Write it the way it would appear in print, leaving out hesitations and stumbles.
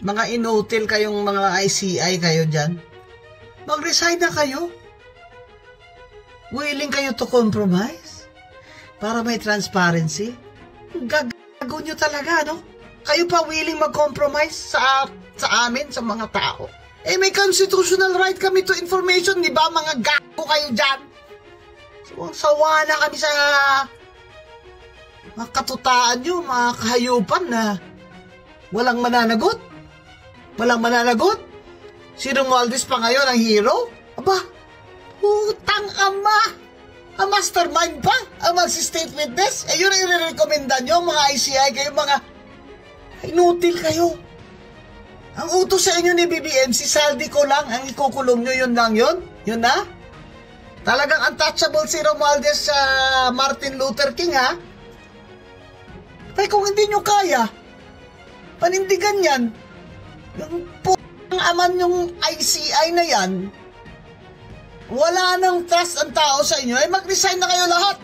Mga inutil kayong mga ICI kayo dyan. Mag-resign na kayo. Willing kayo to compromise? Para may transparency? Gagago nyo talaga, no? Kayo pa willing mag-compromise sa amin, sa mga tao? Eh, may constitutional right kami to information, di ba? Mga gago kayo dyan. So, sawa na kami sa mga katutaan nyo, mga kahayupan na walang mananagot. Walang mananagot? Si Romualdez pa ngayon ang hero? Aba, putang ama! Ang mastermind pa ang mag-state witness? Eh, yun ang i-recommenda nyo, mga ICI kayo, mga inutil kayo. Ang utos sa inyo ni BBM, si Saldi ko lang ang ikukulong nyo, yun lang yun? Yun na? Talagang untouchable si Romualdez sa Martin Luther King, ha? Pero kung hindi nyo kaya, panindigan yan, yung putang aman yung ICI na yan, wala nang trust ang tao sa inyo, eh mag-resign na kayo lahat.